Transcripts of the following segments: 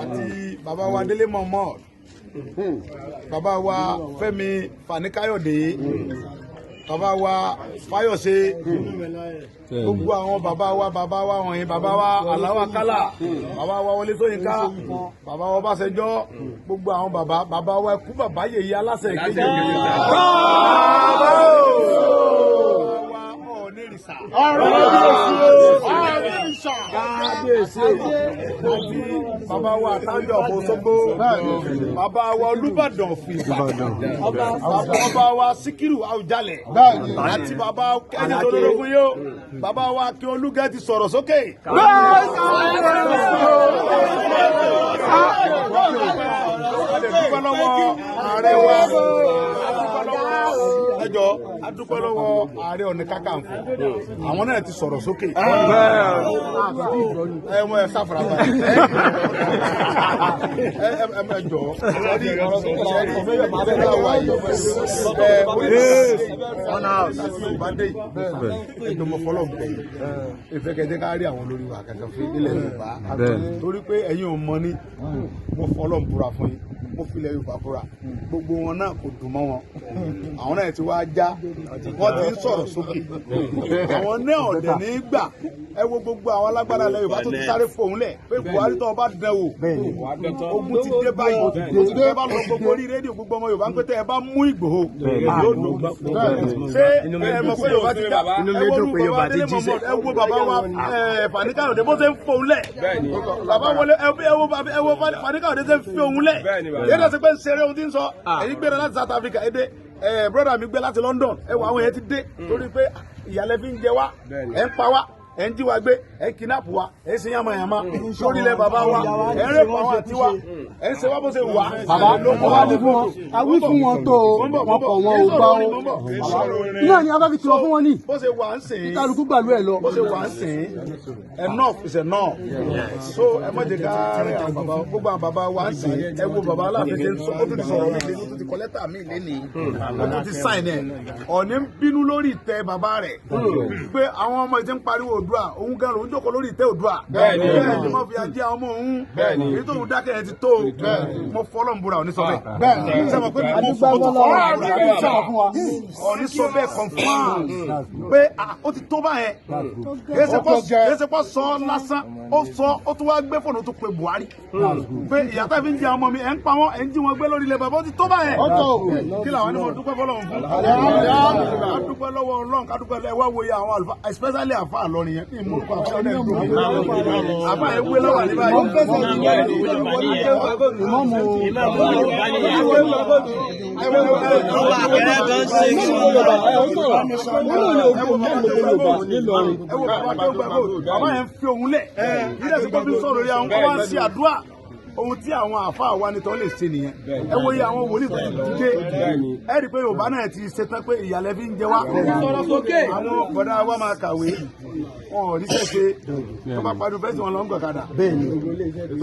àti bàbá wa Délé Mohammed, bàbá wa Fẹ́mi Fani-Káyọ̀dé, bàbá wa Fáyọ̀ṣe, gbogbo àwọn bàbá wa wọ̀nyí, bàbá wa Aláwọ̀ Akálà, bàbá wa Wọlé Ṣóyínká, bàbá wa Ọbásanjọ́, gbogbo àwọn bàbá wa ẹkú bàbá yèyí aláṣẹ ìkejì bàbá wa Àtàndé of Òṣogbo, bàbá wa Olúbàdàn fìgbà, bàbá wa Síkírù Àwùjalẹ̀, àti bàbá Kẹ́ni tó lórí fún yóò, bàbá wa kí Olúgẹ́ ti sọ̀rọ̀ sókè. Adúpẹ́ lọ́wọ́ ààrẹ wa, ẹjọ́ adúpẹ́ lọ́wọ́ Ààrẹ Ọ̀nà Kakanfò, àwọn náà ti sọ̀rọ̀ sókè. Ẹ̀wọ̀n ẹ̀ sáfàrà báyìí. Ẹ̀mẹ̀jọ ìfẹ́kẹ̀jẹ́ ká rí àwọn olórí wa kankan fún ilẹ̀ Yorùbá torí pé ẹ̀yin ò mọ ní mo fọlọ́ búra fún yín, mo filẹ̀ Yorùbá búra, gbogbo wọn náà kò dùn mọ́ wọn, àwọn náà ti wá já, wọ́n ti ń sọ̀rọ̀ sókè, àwọn náà ọ̀dẹ̀ ní gbà. Ẹ wo gbogbo àwọn alágbára ilẹ̀ Yorùbá tó ti sáré fòun lẹ̀ pé Buhari tó bá dán wò ogun ti dé báyìí, ẹ bá lọ gbogbo orí rédíò gbogbo ọmọ Yorùbá ń pé tẹ ẹ bá mú Ìgbòho yóò dùn. Ṣé ẹ mọ̀ pé Yorùbá ti dá? Ẹ wo bàbá Délé Mohammed, ẹ wo bàbá wa Fani-Káyọ̀dé bó ṣe ń fòun lẹ̀, bàbá Wọlé ẹ wo Fani-Káyọ̀dé ṣe ń fi òun lẹ̀, yéé lọ sí pé ń ṣeré ohun tí ń sọ, èyí gbéra láti South Africa ẹ dé, brọ́dà mi gbé láti London, ẹ wọ àwọn yẹn ti dé torí pé ìyàlẹ́ fi ń jẹ wá, ẹ ń pa wá, ẹ ń jí wa gbé, ẹ ń kidnap wa, ẹ ń ṣe yàmàyàmà sórí ilẹ̀ bàbá wa, ẹ ń rèpọ̀ àwọn àti wa, ẹ ń ṣe wá bó ṣe wà. Bàbá ló kọ́ wá ní fún wọn, àwí fún wọn tó wọn kọ̀ wọn ò gbà ó. Iná ni a bá fi tiwọn fún wọn ní. Bó ṣe wà ń sìn. Kálukú gbàlú ẹ̀ lọ. Bó ṣe wà ń sìn. Enough is enough. So ẹ má jẹ́ ká rẹ̀ àwọn bàbá, gbogbo àwọn bàbá wa ń sìn. Ẹ wo bàbá Aláàfin ṣe ń sọ, ó tún ti sọ̀rọ̀ mi lẹ́nu, ó tún ti kọ lẹ́tà mi lẹ́nu, ó tún ti sign ẹ̀. Ọ̀ní ń bínú lórí ìtẹ́ bàbá rẹ̀. Pé àwọn ọmọ ìtẹ́ ń pariwo Oòduà, òun gan lòun jókòó lórí ìtẹ́ Oòduà. Bẹ́ẹ̀ni ni wọ́n fi ajé àwọn ọmọ òun. Bẹ́ẹ̀ni èyí tó ń dákẹ́ ẹ ti tó. Mo fọlọ́ ń búra òní sọ bẹ́ẹ̀. Bẹ́ẹ̀ni sẹ́wọ̀n pé mo fọwọ́ tó òní sọ bẹ́ẹ̀ confam pé ó ti tó báyẹn. Èsì pọ̀ sọ lásán, ó sọ ó tún wá gbé fóònù tó pe Buhari. Pé ìyàtọ̀ fi ń jẹ ọmọ mi, ẹ̀ ń pa wọ́n, ẹ̀ ń jí wọn gbé lórí ilẹ̀ bàbá, ó ti tó báyẹn. Kí làwọn ni mo dúpẹ́ fọlọ́run fún? Ká dúpẹ́ lọ́wọ́ Ọlọ́run, ká dúpẹ́ lọ́wọ́ ẹ̀wá wòye àwọn àlùfáà, especially àfa àlọ́rin yẹn, ní ìmúkọ àfa ọ̀dẹ́ ìdúró. Àfa ẹ̀ wé lọ́wọ́ àdébáyé. Bàbá yẹn fi òun lẹ̀, nílẹ̀ tí gbọ́dọ̀ sọ̀rọ̀ yẹn, àwọn kan wá ń ṣe àdúrà. Ohun tí àwọn àáfàá wa ni tó lè ṣe nìyẹn. Ẹ wo iye àwọn wòlíì tó ti dìde. Ẹ rí i pé Yorùbá náà ti ṣetán pé ìyàlẹ́ fi ń jẹ wá. Àwọn bọ̀dá wa máa kàwé, wọn ò rí ṣẹ̀ṣẹ̀, tó bá pàdé fẹ́sì wọn lọ ń gbọ̀kadà.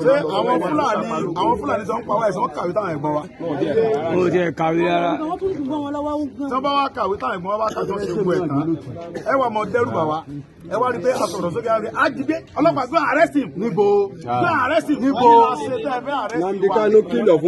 Ṣé àwọn Fúlàní tó ń pa wá ẹ̀sán kàwé táwọn ẹ̀gbọ́n wa? Ó jẹ́ kàwé rárá. Tí wọ́n bá wá kàwé táwọn ẹ̀gbọ́n wa bá kàtó ṣe gbogbo ẹ̀ tán, ẹ wà mọ dẹ́rù bà wá. Ẹ wá rí i pé àsọ̀rọ̀ sókè àgbẹ̀ àjígbé ọlọ́pàá gbé arrest him. Níbo? Gbé arrest him. Níbo? Nnamdi Kanu kìlọ̀ fún